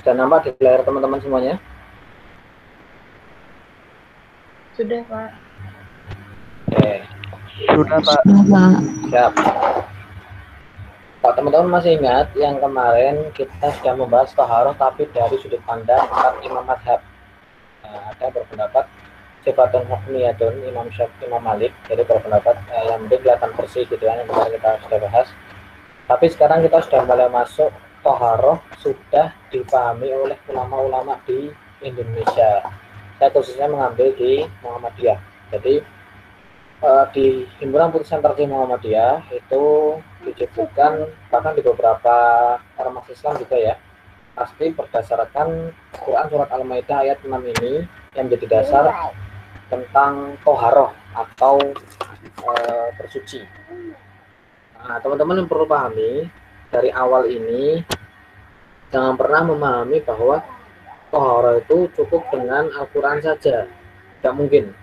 Sudah nampak di layar teman-teman semuanya? Sudah, Pak. Oke. Sudah, Pak. Siap. Pak, teman-teman masih ingat yang kemarin kita sudah membahas taharah tapi dari sudut pandang 4 imam madhab. Ada berpendapat sifatun hukmiyatun Imam Syafi'i, Imam Malik, jadi berpendapat yang penting kelihatan bersih gitu ya, yang kemarin kita sudah bahas. Tapi sekarang kita sudah mulai masuk taharah sudah dipahami oleh ulama-ulama di Indonesia. Saya khususnya mengambil di Muhammadiyah. Jadi di himpunan putusan terjih Muhammadiyah itu disebutkan, bahkan di beberapa ormas Islam juga ya, pasti berdasarkan Quran surat Al-Maidah ayat 6 ini yang menjadi dasar tentang toharoh atau bersuci. Nah, teman-teman yang perlu pahami dari awal ini, jangan pernah memahami bahwa toharoh itu cukup dengan Al-Quran saja, tidak mungkin,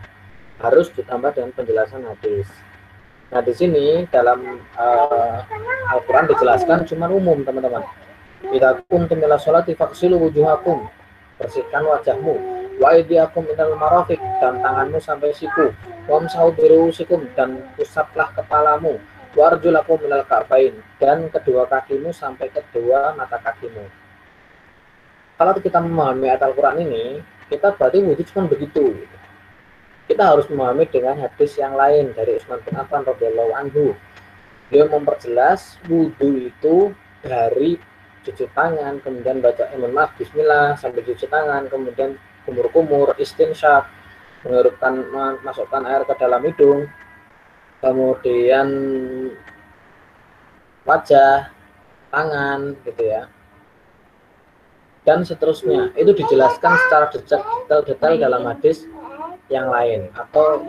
harus ditambah dengan penjelasan hadis. Nah, di sini dalam Al-Quran dijelaskan cuma umum, teman-teman. Idza kuntum ila sholati faghsilu wujuhakum, bersihkan wajahmu, wa aydiyakum ilal marafiq, dan tanganmu sampai siku, wamsahu biruusikum, dan usaplah kepalamu, wa arjulakum ilal ka'bain, dan kedua kakimu sampai kedua mata kakimu. Kalau kita memahami ayat Al-Quran ini, kita berarti wudhu cuma begitu. Kita harus memahami dengan hadis yang lain dari Utsman bin Affan radhiyallahu anhu. Dia memperjelas wudhu itu dari cuci tangan, kemudian baca bismillah sampai cuci tangan, kemudian kumur-kumur, istinsyak, mengerupkan, masukkan air ke dalam hidung, kemudian wajah, tangan, gitu ya, dan seterusnya. Itu dijelaskan secara detail dalam hadis yang lain atau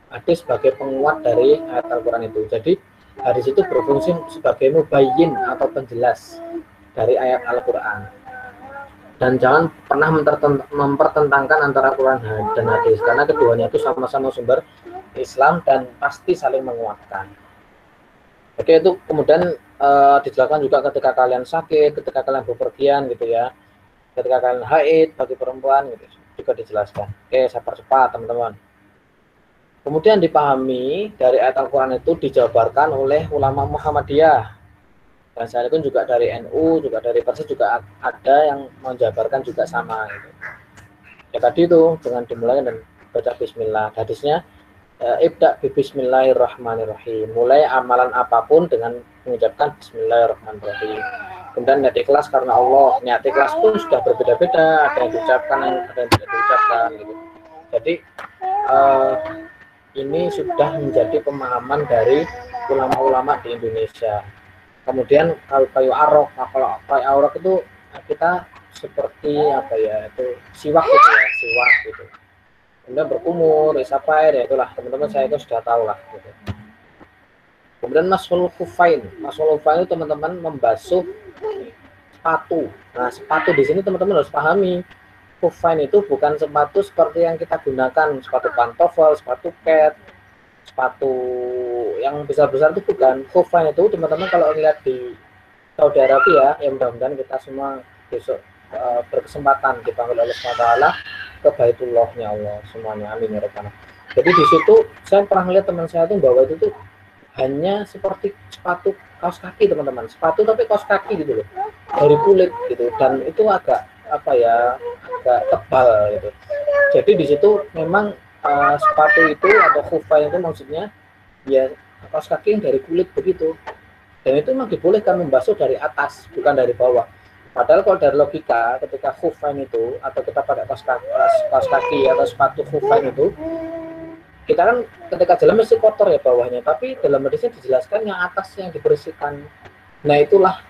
hadis sebagai penguat dari ayat Al-Quran itu. Jadi hadis itu berfungsi sebagai mubayyin atau penjelas dari ayat Al-Quran. Dan jangan pernah mempertentangkan antara Quran dan hadis, karena keduanya itu sama-sama sumber Islam dan pasti saling menguatkan. Oke, itu kemudian dijelaskan juga ketika kalian sakit, ketika kalian bepergian gitu ya, ketika kalian haid bagi perempuan gitu, juga dijelaskan. Oke, saya percepat teman-teman. Kemudian dipahami dari ayat Al-Quran itu dijabarkan oleh ulama Muhammadiyah. Dan saya pun juga dari NU, juga dari Persis juga ada yang menjabarkan juga sama. Gitu. Ya tadi itu dengan dimulai dan baca Bismillah. Hadisnya ibda bi Bismillahirrahmanirrahim. Mulai amalan apapun dengan mengucapkan Bismillahirrahmanirrahim. Kemudian niat ikhlas karena Allah. Niat ikhlas pun sudah berbeda-beda. Ada yang diucapkan, ada yang tidak diucapkan. Gitu. Jadi ini sudah menjadi pemahaman dari ulama-ulama di Indonesia. Kemudian kalau kayu arok, nah kalau kayu arok itu kita seperti apa ya, itu siwak gitu ya, siwak gitu. Kemudian berkumur, isap air, ya itulah teman-teman, saya itu sudah tahu lah gitu. Kemudian masul kufain itu teman-teman membasuh sepatu. Nah, sepatu di sini teman-teman harus pahami, kufain itu bukan sepatu seperti yang kita gunakan, sepatu pantofel, sepatu cat, sepatu yang besar-besar itu bukan. Kufain itu teman-teman kalau lihat di Saudi Arabia, ya mudah-mudahan kita semua besok berkesempatan dipanggil oleh SWT ke Baitullahnya Allah semuanya, amin ya rabbal alamin. Jadi di situ saya pernah lihat teman saya itu bahwa itu tuh hanya seperti sepatu kaos kaki teman-teman, sepatu tapi kaos kaki gitu loh, dari kulit gitu, dan itu agak apa ya, agak tebal gitu. Jadi di situ memang sepatu itu atau khufain itu maksudnya ya kaos kaki yang dari kulit begitu, dan itu memang dibolehkan membasuh dari atas bukan dari bawah. Padahal kalau dari logika ketika khufain itu atau kita pakai kaos kaki atau sepatu khufain itu, kita kan ketika jalan mesti kotor ya bawahnya, tapi dalam hadisnya dijelaskan yang atas yang dibersihkan. Nah itulah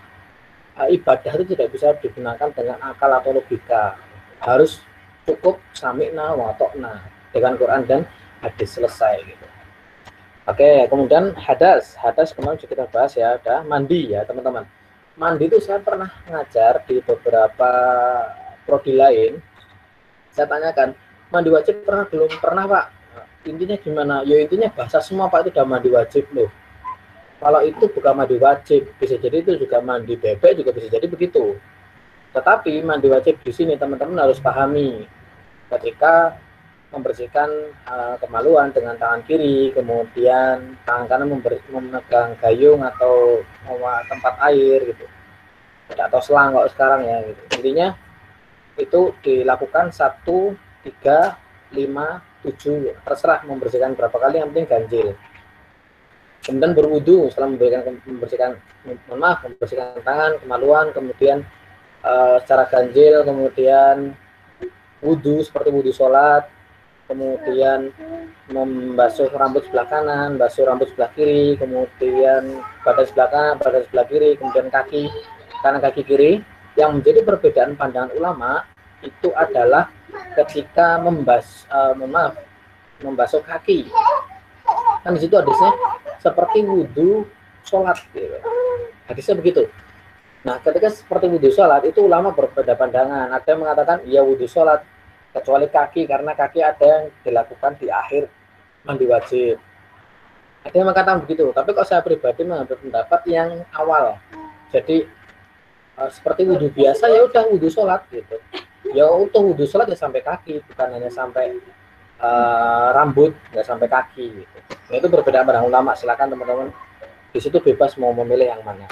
ibadah itu tidak bisa digunakan dengan akal atau logika, harus cukup sami'na wa ta'na dengan Quran dan hadis, selesai gitu. Oke, kemudian hadas kemarin juga kita bahas ya, ada mandi ya teman-teman. Mandi itu saya pernah ngajar di beberapa prodi lain. Saya tanyakan, mandi wajib pernah belum? Pernah Pak. Intinya gimana? Ya intinya bahasa semua Pak, itu udah mandi wajib loh. Kalau itu bukan mandi wajib, bisa jadi itu juga mandi bebek, juga bisa jadi begitu. Tetapi mandi wajib di sini teman-teman harus pahami ketika membersihkan kemaluan dengan tangan kiri, kemudian tangan kanan memegang gayung atau tempat air gitu, atau selang kalau sekarang ya gitu. Intinya itu dilakukan 1, 3, 5, 7, terserah membersihkan berapa kali, yang penting ganjil. Kemudian berwudu setelah membersihkan tangan, kemaluan, kemudian secara ganjil, kemudian wudu seperti wudu sholat, kemudian membasuh rambut sebelah kanan, basuh rambut sebelah kiri, kemudian badan sebelah kanan, badan sebelah kiri, kemudian kaki kanan, kaki kiri. Yang menjadi perbedaan pandangan ulama itu adalah ketika membasuh kaki. Kan di situ hadisnya seperti wudhu sholat gitu. Hadisnya begitu. Nah, ketika seperti wudhu sholat itu ulama berbeda pandangan. Ada yang mengatakan ya wudhu sholat kecuali kaki, karena kaki ada yang dilakukan di akhir mandi wajib. Ada yang mengatakan begitu, tapi kalau saya pribadi mengambil pendapat yang awal. Jadi seperti wudhu biasa ya udah wudhu sholat gitu. Ya untuk wudhu sholat ya sampai kaki, bukan hanya sampai rambut, nggak sampai kaki gitu. Nah, itu berbeda pandangan ulama. Silakan teman-teman di situ bebas mau memilih yang mana.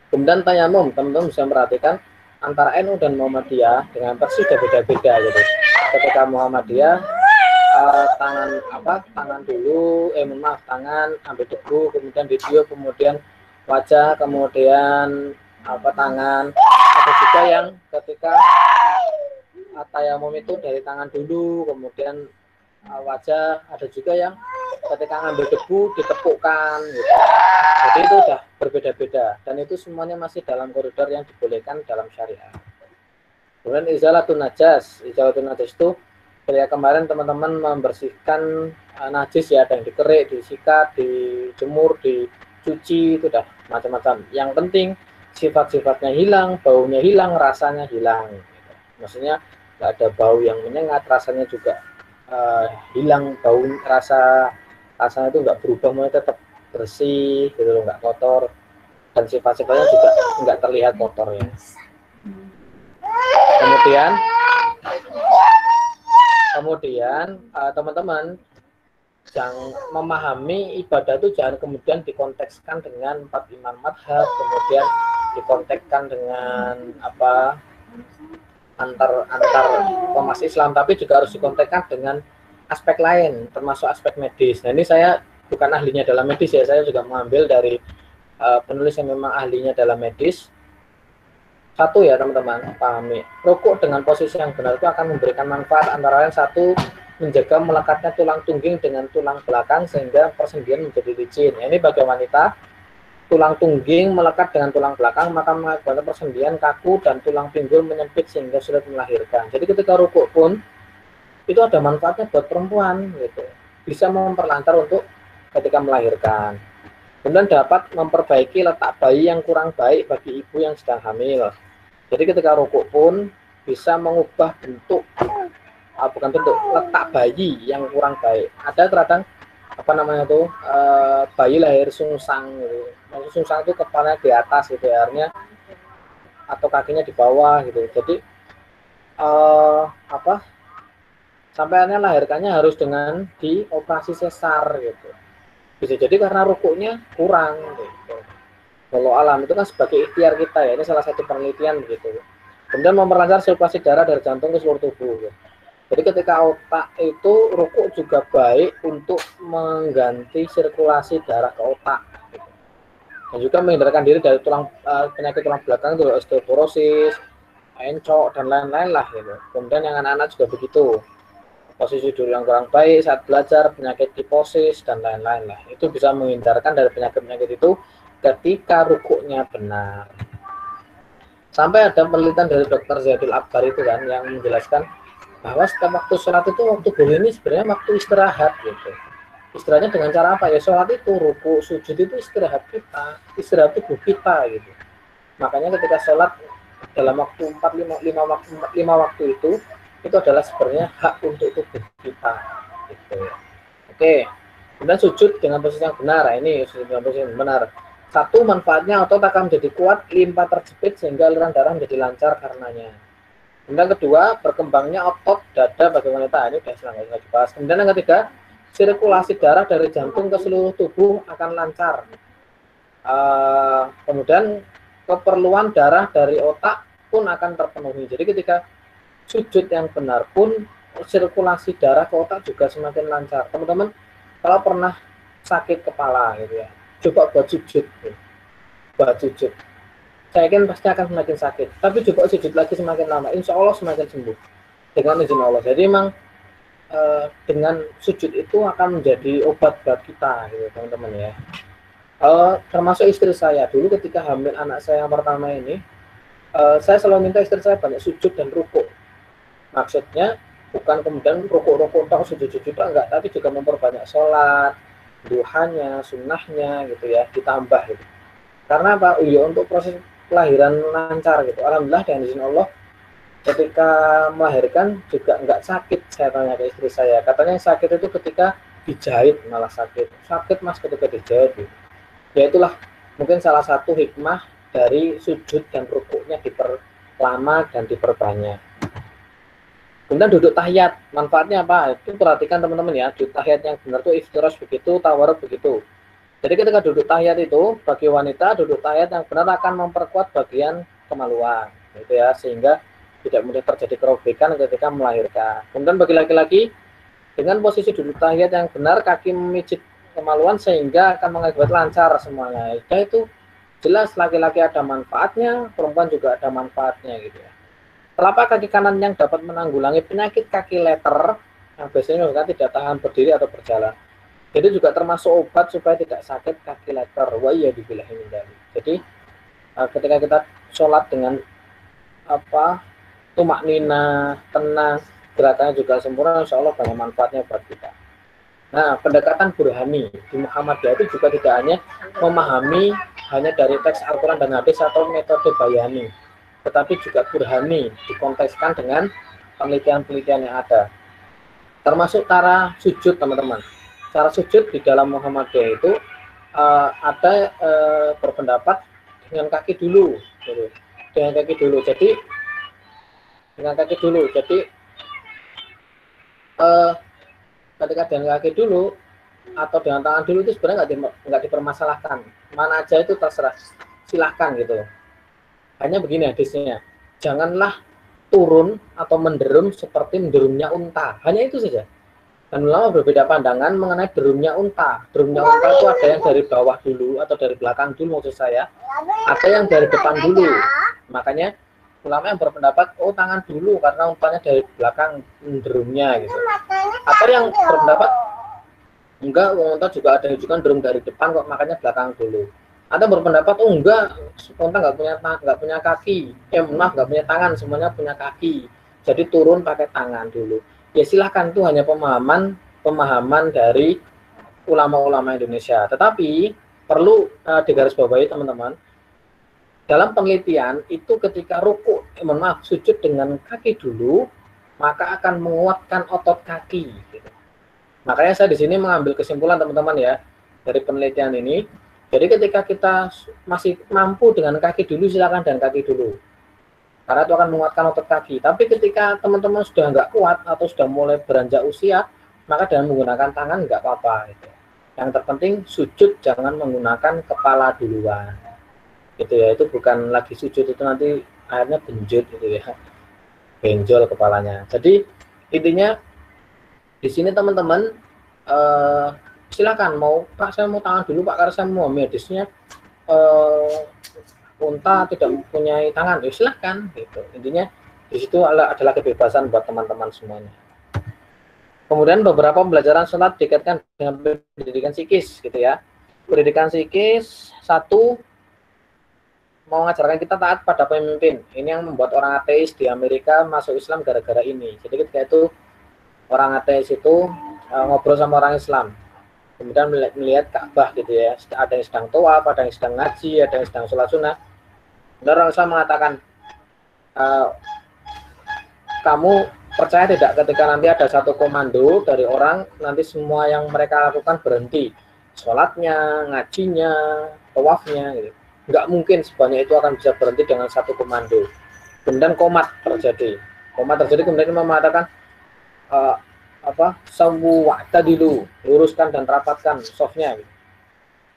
Kemudian tayamum, teman-teman bisa perhatikan antara NU dan Muhammadiyah dengan versi sudah beda-beda gitu. Ketika Muhammadiyah tangan dulu, tangan ambil debu, kemudian ditiup, kemudian wajah, kemudian tangan. Ada juga yang ketika tayamum itu dari tangan dulu, kemudian wajah. Ada juga yang ketika ngambil debu ditepukkan gitu. Jadi itu udah berbeda-beda, dan itu semuanya masih dalam koridor yang dibolehkan dalam syariat. Kemudian izalatun najas itu ketika kemarin teman-teman membersihkan najis ya, ada yang dikerik, disikat, dijemur, dicuci, itu udah macam-macam. Yang penting sifat-sifatnya hilang, baunya hilang, rasanya hilang gitu. Maksudnya nggak ada bau yang menyengat, rasanya juga hilang, bau rasanya itu nggak berubah, mulai tetap bersih gitu loh, nggak kotor, dan sifat-sifatnya juga nggak terlihat kotornya. Kemudian teman-teman jangan memahami ibadah itu jangan kemudian dikontekskan dengan 4 imam madhab, kemudian dikontekskan dengan antar ormas Islam, tapi juga harus dikontekskan dengan aspek lain, termasuk aspek medis. Nah, ini saya bukan ahlinya dalam medis ya, saya juga mengambil dari penulis yang memang ahlinya dalam medis. Satu ya teman-teman, pahami, rukuk dengan posisi yang benar itu akan memberikan manfaat, antara lain satu, menjaga melekatnya tulang tungging dengan tulang belakang sehingga persendian menjadi licin. Ya, ini bagi wanita, tulang tungging melekat dengan tulang belakang maka mengakibatkan persendian kaku dan tulang pinggul menyempit sehingga sulit melahirkan. Jadi ketika rukuk pun itu ada manfaatnya buat perempuan gitu, bisa memperlancar untuk ketika melahirkan. Kemudian dapat memperbaiki letak bayi yang kurang baik bagi ibu yang sedang hamil. Jadi ketika rukuk pun bisa mengubah letak bayi yang kurang baik. Ada terkadang bayi lahir sungsang gitu. Maksud sungsang itu kepalanya di atas gitu ya, artinya atau kakinya di bawah gitu. Jadi sampai akhirnya lahirkannya harus dengan dioperasi sesar gitu. Bisa jadi karena rukuknya kurang gitu. Kalau alam itu kan sebagai ikhtiar kita ya, ini salah satu penelitian begitu. Kemudian memperlancar sirkulasi darah dari jantung ke seluruh tubuh gitu. Jadi ketika otak itu rukuk juga baik untuk mengganti sirkulasi darah ke otak gitu. Dan juga menghindarkan diri dari penyakit tulang belakang itu osteoporosis, encok dan lain-lain lah gitu. Kemudian yang anak-anak juga begitu, posisi duduk yang kurang baik saat belajar, penyakit kiposis dan lain-lain lah, itu bisa menghindarkan dari penyakit-penyakit itu ketika rukuknya benar. Sampai ada penelitian dari Dr. Zaidul Akbar itu kan yang menjelaskan bahwa setiap waktu sholat itu waktu boleh ini sebenarnya waktu istirahat gitu. Istirahatnya dengan cara apa ya? Sholat itu ruku, sujud itu istirahat kita, istirahat tubuh kita gitu. Makanya ketika sholat dalam waktu 5 waktu itu adalah sebenarnya hak untuk tubuh kita gitu. Oke. Kemudian sujud dengan posisi yang benar. Nah, ini sujud dengan posisi yang benar. Satu, manfaatnya otot akan menjadi kuat, limpa terjepit sehingga aliran darah menjadi lancar karenanya. Kemudian kedua, berkembangnya otot dada bagi wanita. Ini sudah nggak dibahas. Kemudian yang ketiga, sirkulasi darah dari jantung ke seluruh tubuh akan lancar. Kemudian keperluan darah dari otak pun akan terpenuhi. Jadi ketika sujud yang benar pun sirkulasi darah ke otak juga semakin lancar. Teman-teman kalau pernah sakit kepala gitu ya, coba buat sujud, saya yakin pasti akan semakin sakit. Tapi coba sujud lagi semakin lama, insya Allah semakin sembuh dengan izin Allah. Jadi memang dengan sujud itu akan menjadi obat buat kita, gitu teman-teman ya. Termasuk istri saya dulu ketika hamil anak saya yang pertama ini, saya selalu minta istri saya banyak sujud dan rukuk. Maksudnya bukan kemudian rukuk-rukuk atau sujud-sujud enggak, tapi juga memperbanyak sholat, duhanya, sunnahnya gitu ya, ditambah gitu. Karena apa? Ya untuk proses kelahiran lancar gitu. Alhamdulillah dengan izin Allah ketika melahirkan juga enggak sakit. Saya tanya ke istri saya, katanya yang sakit itu ketika dijahit malah sakit mas ketika dijahit gitu. Ya itulah mungkin salah satu hikmah dari sujud dan rukuknya diperlama dan diperbanyak. Kemudian duduk tahiyat, manfaatnya apa? Itu perhatikan teman-teman ya, duduk tahiyat yang benar tuh iftirash begitu, tawarruk begitu. Jadi ketika duduk tahiyat itu bagi wanita duduk tahiyat yang benar akan memperkuat bagian kemaluan, gitu ya, sehingga tidak mudah terjadi kerobekan ketika melahirkan. Kemudian bagi laki-laki dengan posisi duduk tahiyat yang benar, kaki memijit kemaluan sehingga akan mengakibat lancar semuanya. Ya, itu jelas laki-laki ada manfaatnya, perempuan juga ada manfaatnya gitu ya. Telapak kaki kanan yang dapat menanggulangi penyakit kaki letter yang biasanya tidak tahan berdiri atau berjalan. Jadi juga termasuk obat supaya tidak sakit kaki letter. Wa iya dibilahi min dzalik. Jadi ketika kita sholat dengan tumak nina, tenang, gerakannya juga sempurna, insya Allah banyak manfaatnya buat kita. Nah, pendekatan burhani di Muhammadiyah itu juga tidak hanya memahami hanya dari teks Al-Quran dan hadis atau metode bayani, tetapi juga burhani dikontekskan dengan penelitian-penelitian yang ada. Termasuk cara sujud, teman-teman. Cara sujud di dalam Muhammadiyah itu ada berpendapat dengan kaki dulu, gitu. Dengan kaki dulu. Jadi dengan kaki dulu. Jadi ketika dengan kaki dulu atau dengan tangan dulu itu sebenarnya nggak dipermasalahkan. Mana aja itu terserah, silahkan gitu. Hanya begini hadisnya, janganlah turun atau menderum seperti menderumnya unta. Hanya itu saja. Dan ulama berbeda pandangan mengenai derumnya unta. Derumnya unta itu ada yang dari bawah dulu atau dari belakang dulu maksud saya. Ada yang dari depan dulu. Makanya ulama yang berpendapat oh tangan dulu karena umpanya dari belakang derumnya gitu. Atau yang berpendapat enggak, unta juga ada juga derum dari depan kok, makanya belakang dulu. Ada berpendapat oh enggak, unta nggak punya kaki, maaf nggak punya tangan, semuanya punya kaki. Jadi turun pakai tangan dulu. Ya silahkan, itu hanya pemahaman dari ulama-ulama Indonesia. Tetapi perlu digarisbawahi teman-teman. Dalam penelitian itu ketika ruku, sujud dengan kaki dulu, maka akan menguatkan otot kaki. Gitu. Makanya saya di sini mengambil kesimpulan teman-teman ya dari penelitian ini. Jadi ketika kita masih mampu dengan kaki dulu, silakan dengan kaki dulu, karena itu akan menguatkan otot kaki. Tapi ketika teman-teman sudah nggak kuat atau sudah mulai beranjak usia, maka dengan menggunakan tangan nggak apa-apa. Gitu. Yang terpenting sujud jangan menggunakan kepala duluan. Gitu ya, itu bukan lagi sujud itu nanti akhirnya benjut gitu ya, benjol kepalanya. Jadi intinya di sini teman-teman silakan mau Pak saya mau tangan dulu Pak karena saya mau medisnya unta tidak mempunyai tangan, ya silahkan gitu. Intinya di situ adalah kebebasan buat teman-teman semuanya. Kemudian beberapa pembelajaran sholat dikaitkan dengan pendidikan psikis gitu ya. Pendidikan psikis satu, mau mengajarkan kita taat pada pemimpin. Ini yang membuat orang ateis di Amerika masuk Islam gara-gara ini. Jadi ketika itu orang ateis itu ngobrol sama orang Islam, kemudian melihat Ka'bah gitu ya, ada yang sedang tawaf, ada yang sedang ngaji, ada yang sedang sholat sunnah. Dan orang Islam mengatakan, kamu percaya tidak ketika nanti ada satu komando dari orang, nanti semua yang mereka lakukan berhenti, sholatnya, ngajinya, tawafnya gitu. Nggak mungkin sebanyak itu akan bisa berhenti dengan satu komando. Kemudian komat terjadi. Komat terjadi kemudian Imam mengatakan sawu wa'tadilu, luruskan dan rapatkan softnya. Gitu.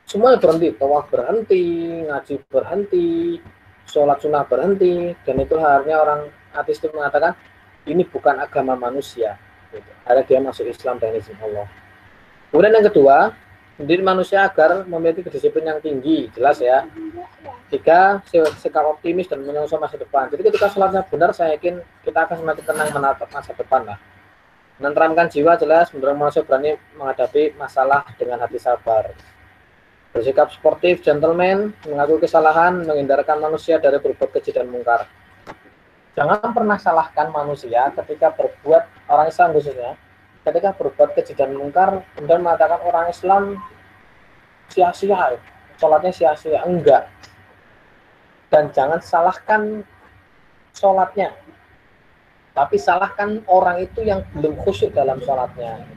Semuanya berhenti, tawaf berhenti, ngaji berhenti, sholat sunnah berhenti, dan itu halnya orang ateis itu mengatakan ini bukan agama manusia. Gitu. Akhirnya dia masuk Islam dan izin Allah. Kemudian yang kedua, mendidik manusia agar memiliki kedisiplinan yang tinggi, jelas ya. Tiga, sikap optimis dan menyongsong masa depan. Jadi ketika sholatnya benar, saya yakin kita akan semakin tenang menatap masa depan lah. Menenteramkan jiwa jelas, mendorong manusia berani menghadapi masalah dengan hati sabar. Bersikap sportif, gentleman, mengakui kesalahan, menghindarkan manusia dari berbuat keji dan mungkar. Jangan pernah salahkan manusia ketika berbuat, orang Islam khususnya, ketika berbuat keji dan mungkar, kemudian mengatakan orang Islam sia-sia, sholatnya sia-sia. Enggak. Dan jangan salahkan sholatnya, tapi salahkan orang itu yang belum khusyuk dalam sholatnya.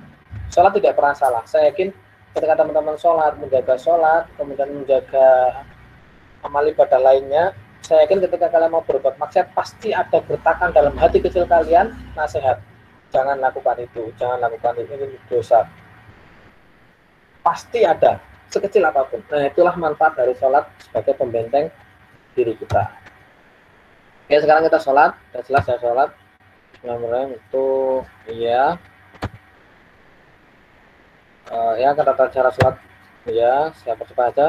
Sholat tidak pernah salah. Saya yakin ketika teman-teman sholat, menjaga sholat, kemudian menjaga amal ibadah lainnya, saya yakin ketika kalian mau berbuat maksiat, pasti ada gertakan dalam hati kecil kalian, nasihat. Jangan lakukan itu, jangan lakukan itu, ini dosa. Pasti ada, sekecil apapun. Nah, itulah manfaat dari sholat sebagai pembenteng diri kita. Oke, sekarang kita sholat. Sudah jelas ya sholat. Bismillahirrahmanirrahim itu iya. Ya, kata cara sholat ya, siapa cepat aja.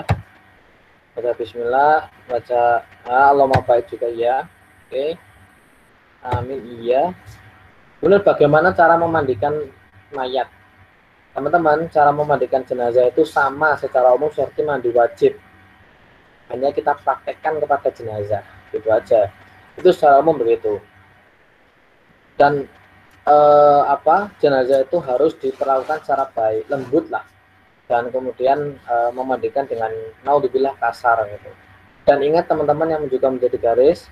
Baca bismillah, baca Allahumma baik juga ya. Oke. Amin iya. Kemudian bagaimana cara memandikan mayat? Teman-teman, cara memandikan jenazah itu sama secara umum seperti mandi wajib. Hanya kita praktekkan kepada jenazah, gitu aja. Itu secara umum begitu. Dan jenazah itu harus diperlakukan secara baik, lembut lah. Dan kemudian memandikan dengan naudzubillah kasar gitu. Dan ingat teman-teman yang juga menjadi garis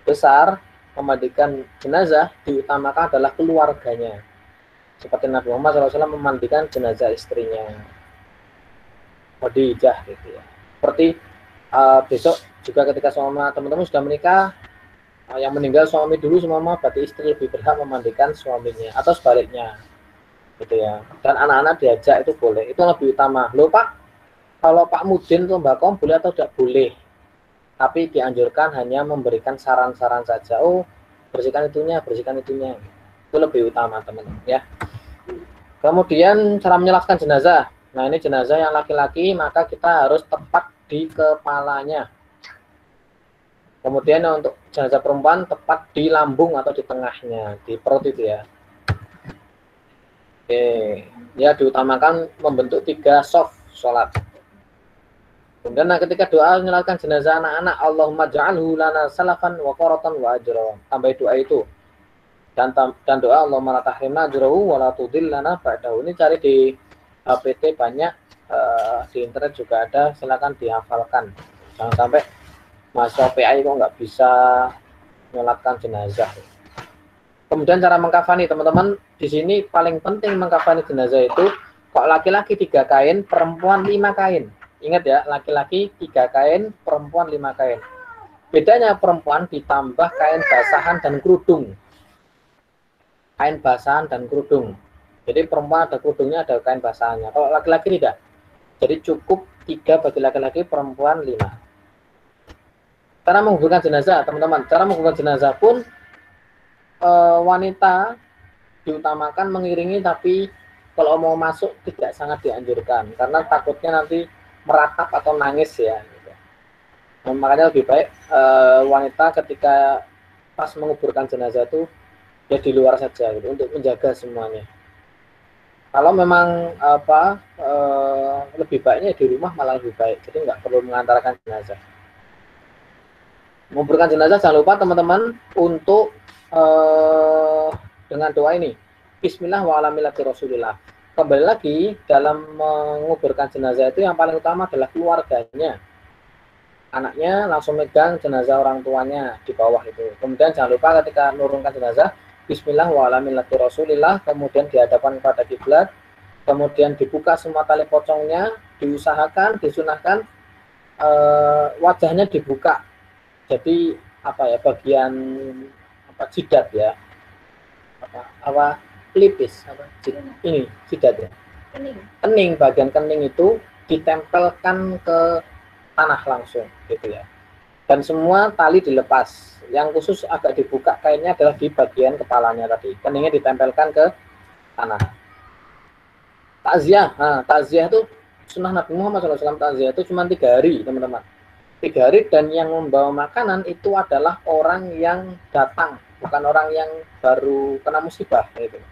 besar, memandikan jenazah diutamakan adalah keluarganya. Seperti Nabi Muhammad SAW memandikan jenazah istrinya, Khadijah gitu ya. Seperti besok juga ketika teman-teman sudah menikah, yang meninggal suami dulu semua, berarti istri lebih berhak memandikan suaminya atau sebaliknya gitu ya. Dan anak-anak diajak itu boleh, itu lebih utama. Loh Pak, kalau Pak Mudin tuh Mbak Kom boleh atau tidak boleh, tapi dianjurkan hanya memberikan saran-saran saja. Oh, bersihkan itunya, itu lebih utama teman-teman ya. Kemudian cara menyelatkan jenazah. Nah, ini jenazah yang laki-laki, maka kita harus tepat di kepalanya. Kemudian untuk jenazah perempuan tepat di lambung atau di tengahnya, di perut itu ya. Oke, ya diutamakan membentuk 3 soft sholat. Kemudian ketika doa menyelatkan jenazah anak-anak, Allahumma ja'alhu lana salafan wa qaratan wa ajra. Tambah doa itu. Dan doa Allahumma la tahrimna ajrahu wa la tudillana ba'dahu. Ini cari di HPT banyak, di internet juga ada, silakan dihafalkan. Jangan sampai mahasiswa PAI kok nggak bisa menyolatkan jenazah. Kemudian cara mengkafani, teman-teman, di sini paling penting mengkafani jenazah itu, kok laki-laki 3 kain, perempuan 5 kain. Ingat ya, laki-laki 3 kain, perempuan 5 kain. Bedanya perempuan ditambah kain basahan dan kerudung. Kain basahan dan kerudung. Jadi perempuan ada kerudungnya, ada kain basahannya. Kalau laki-laki tidak. Jadi cukup 3 bagi laki-laki, perempuan 5. Cara menguburkan jenazah, teman-teman. Cara menguburkan jenazah pun wanita diutamakan mengiringi, tapi kalau mau masuk tidak sangat dianjurkan karena takutnya nanti meratap atau nangis ya. Gitu. Nah, makanya lebih baik wanita ketika pas menguburkan jenazah itu ya di luar saja gitu, untuk menjaga semuanya. Kalau memang lebih baiknya di rumah malah lebih baik, jadi nggak perlu mengantarkan jenazah. Menguburkan jenazah jangan lupa teman-teman untuk dengan doa ini, Bismillah wa ala millati Rasulillah. Kembali lagi, dalam menguburkan jenazah itu yang paling utama adalah keluarganya. Anaknya langsung megang jenazah orang tuanya di bawah itu. Kemudian jangan lupa ketika menurunkan jenazah, Bismillah wa ala millati Rasulillah, kemudian dihadapkan kepada kiblat, kemudian dibuka semua tali pocongnya, diusahakan, disunahkan wajahnya dibuka, jadi apa ya, bagian apa jidat ya, apa pelipis apa ini jidat ya, kening, bagian kening itu ditempelkan ke tanah langsung gitu ya, dan semua tali dilepas. Yang khusus agak dibuka kainnya adalah di bagian kepalanya tadi, keningnya ditempelkan ke tanah. Takziah, nah, takziah itu sunnah Nabi Muhammad SAW. Takziah itu cuma 3 hari teman-teman, 3 hari, dan yang membawa makanan itu adalah orang yang datang, bukan orang yang baru kena musibah gitu.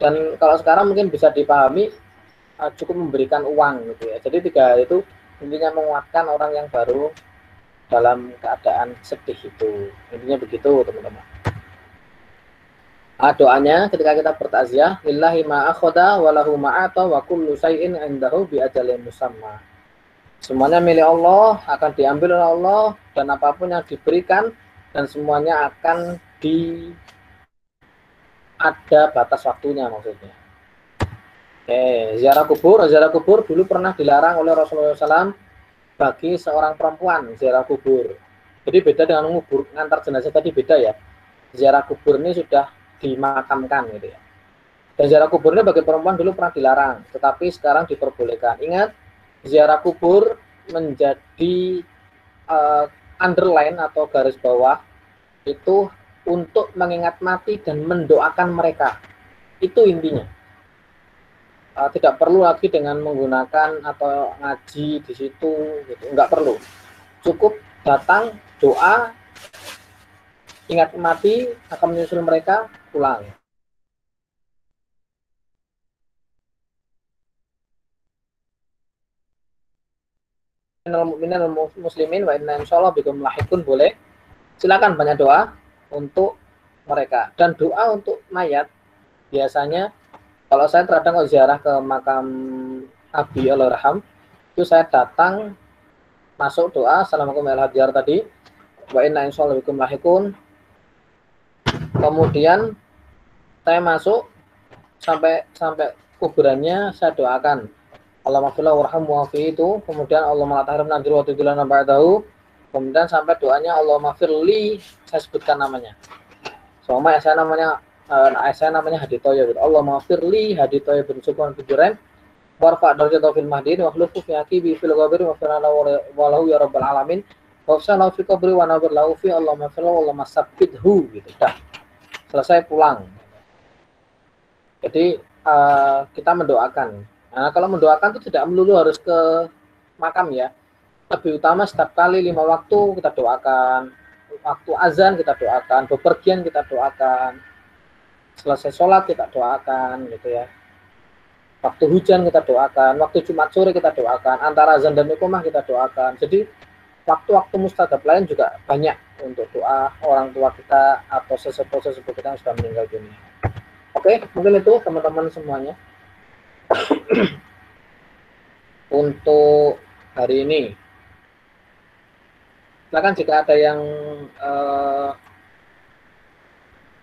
Dan kalau sekarang mungkin bisa dipahami, cukup memberikan uang gitu ya. Jadi 3 hari itu intinya menguatkan orang yang baru dalam keadaan sedih itu. Intinya begitu teman-teman. Doanya ketika kita bertakziah, lillahi ma akhadha wa lahu ma ata wa kullu syai'in 'indahu bi ajalin musamma. Semuanya milik Allah, akan diambil oleh Allah, dan apapun yang diberikan dan semuanya akan ada batas waktunya maksudnya. Ziarah kubur dulu pernah dilarang oleh Rasulullah SAW bagi seorang perempuan, ziarah kubur. Jadi beda dengan ngubur, ngantar jenazah tadi beda ya. Ziarah kubur ini sudah dimakamkan gitu ya. Dan ziarah kubur ini bagi perempuan dulu pernah dilarang, tetapi sekarang diperbolehkan. Ingat, ziarah kubur menjadi underline atau garis bawah itu untuk mengingat mati dan mendoakan mereka. Itu intinya. Tidak perlu lagi dengan menggunakan atau ngaji di situ gitu. Enggak perlu. Cukup datang, doa, ingat mati, akan menyusul mereka, pulang. Muslimin wa inna insyaallah bikum lahikun, boleh. Silakan banyak doa untuk mereka, dan doa untuk mayat biasanya kalau saya terkadang ziarah ke makam Abi Al-Raham, itu saya datang masuk doa assalamualaikum warahmatullahi wabarakatuh tadi, wa inna insyaallah bikum lahikun. Kemudian saya masuk sampai kuburannya, saya doakan Allahumma warhamhu wa'afi itu, kemudian Allahumma la tahrimna ajra wa tudillana ba'dahu, kemudian sampai doanya Allahumma firli, saya sebutkan namanya. Sama saya namanya Haditoyo gitu. Allahumma firli Haditoyo bin Sukman bin Juraim warfa darajatahu fil mahdin wa khlufu fi aqibi fil qabri wa firana wa lahu ya rabbal alamin wa fsana fi qabri wa nabir lahu fi Allahumma firli Allahumma sabbithu gitu. Dah. Selesai pulang. Jadi kita mendoakan. Nah, kalau mendoakan itu tidak melulu harus ke makam ya. Lebih utama setiap kali 5 waktu kita doakan. Waktu azan kita doakan, bepergian kita doakan, selesai sholat kita doakan gitu ya. Waktu hujan kita doakan, waktu Jumat sore kita doakan, antara azan dan iqamah kita doakan. Jadi waktu-waktu mustajab lain juga banyak untuk doa orang tua kita atau sesepuh-sesepuh kita yang sudah meninggal dunia. Oke, mungkin itu teman-teman semuanya untuk hari ini. Silakan jika ada yang